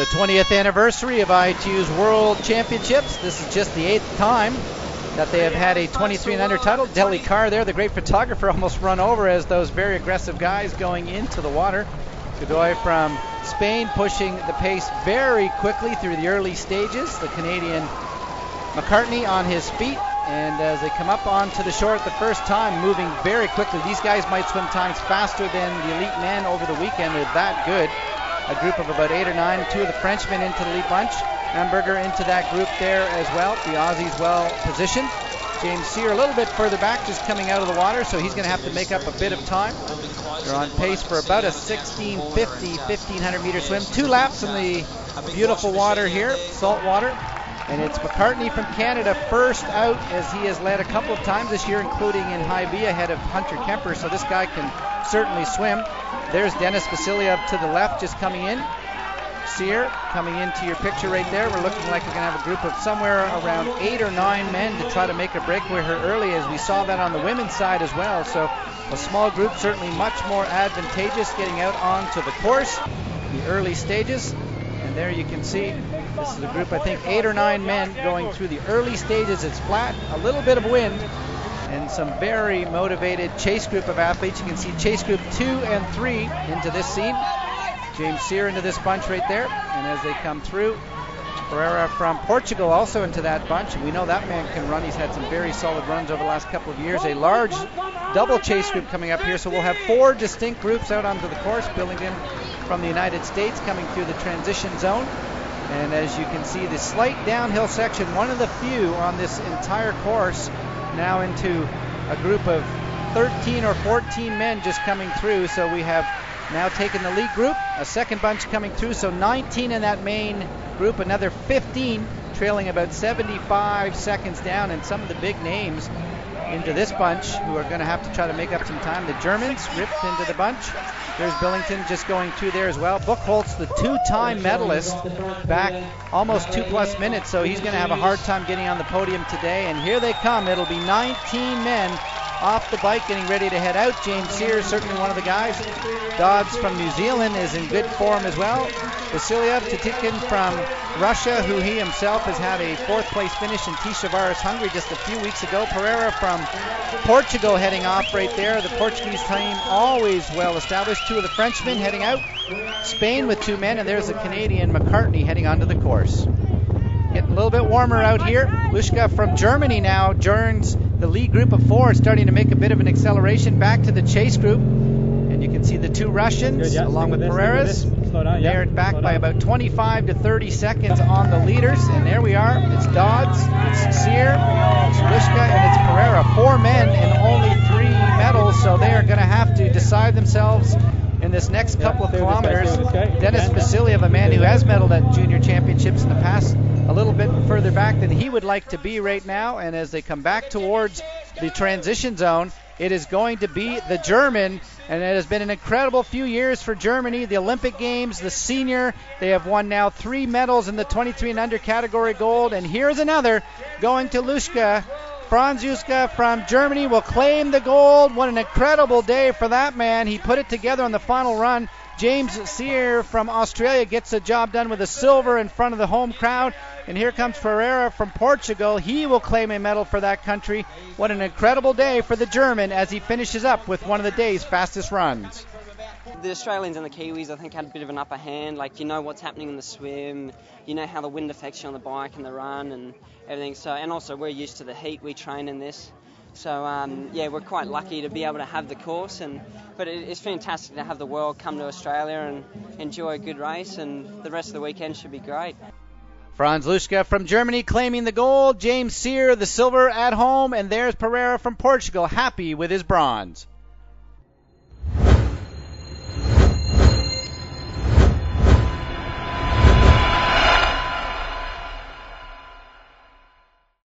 the 20th anniversary of ITU's World Championships. This is just the 8th time that they have had a 23 and under title. Deli Carr there, the great photographer, almost run over as those very aggressive guys going into the water. Godoy from Spain pushing the pace very quickly through the early stages. The Canadian McCartney on his feet, and as they come up onto the shore at the first time, moving very quickly. These guys might swim times faster than the elite men over the weekend. They're that good. A group of about 8 or 9, 2 of the Frenchmen into the lead bunch. Hamburger into that group there as well. The Aussies well positioned. James Seear a little bit further back, just coming out of the water, so he's going to have to make up a bit of time. They're on pace for about a 1650, 1500 meter swim. 2 laps in the beautiful water here, salt water. And it's McCartney from Canada first out, as he has led a couple of times this year, including in High V ahead of Hunter Kemper, so this guy can certainly swim. There's Denis Vasilyev to the left, just coming in. Seear coming into your picture right there. We're looking like we're going to have a group of somewhere around 8 or 9 men to try to make a breakaway here early, as we saw that on the women's side as well. So a small group, certainly much more advantageous getting out onto the course, the early stages. And there you can see, this is a group, I think 8 or 9 men going through the early stages. It's flat, a little bit of wind, and some very motivated chase group of athletes. You can see chase group 2 and 3 into this scene. James Seear into this bunch right there. And as they come through, Pereira from Portugal also into that bunch. We know that man can run. He's had some very solid runs over the last couple of years. A large double chase group coming up here. So we'll have 4 distinct groups out onto the course, building in from the United States, coming through the transition zone. And as you can see, the slight downhill section, one of the few on this entire course, now into a group of 13 or 14 men just coming through. So we have now taken the lead group, a second bunch coming through, so 19 in that main group, another 15 trailing about 75 seconds down, and some of the big names into this bunch who are going to have to try to make up some time. The Germans ripped into the bunch. There's Billington just going through there as well. Buchholz, the 2-time medalist, back almost 2+ minutes, so he's going to have a hard time getting on the podium today. And here they come. It'll be 19 men off the bike getting ready to head out. James Seear, certainly one of the guys. Dodds from New Zealand is in good form as well. Vasilyev, Titikin from Russia, who he himself has had a 4th place finish in Tiszaváros, Hungary just a few weeks ago. Pereira from Portugal heading off right there. The Portuguese team always well established. 2 of the Frenchmen heading out. Spain with 2 men, and there's the Canadian McCartney heading onto the course. Getting a little bit warmer out here. Löschke from Germany now joins the lead group of 4, starting to make a bit of an acceleration back to the chase group. And you can see the 2 Russians along with Pereiras. They're back by about 25 to 30 seconds on the leaders. And there we are. It's Dodds, it's Seear, it's Löschke, and it's Pereira. 4 men and only 3 medals, so they are going to have to decide themselves in this next couple of kilometers. Denis Vasilyev, a man who has medaled at junior championships in the past, a little bit further back than he would like to be right now. And as they come back towards the transition zone, it is going to be the German, and it has been an incredible few years for Germany. The Olympic Games, the senior, they have won now 3 medals in the 23 and under category gold, and here's another going to Löschke. Franz Löschke from Germany will claim the gold. What an incredible day for that man. He put it together on the final run. James Seear from Australia gets the job done with a silver in front of the home crowd. And here comes Pereira from Portugal. He will claim a medal for that country. What an incredible day for the German as he finishes up with one of the day's fastest runs. The Australians and the Kiwis, I think, had a bit of an upper hand. Like, you know what's happening in the swim, you know how the wind affects you on the bike and the run and everything. So, and also we're used to the heat. We train in this. So, we're quite lucky to be able to have the course. But it's fantastic to have the world come to Australia and enjoy a good race, and the rest of the weekend should be great. Franz Löschke from Germany claiming the gold. James Seear the silver at home. And there's Pereira from Portugal, happy with his bronze.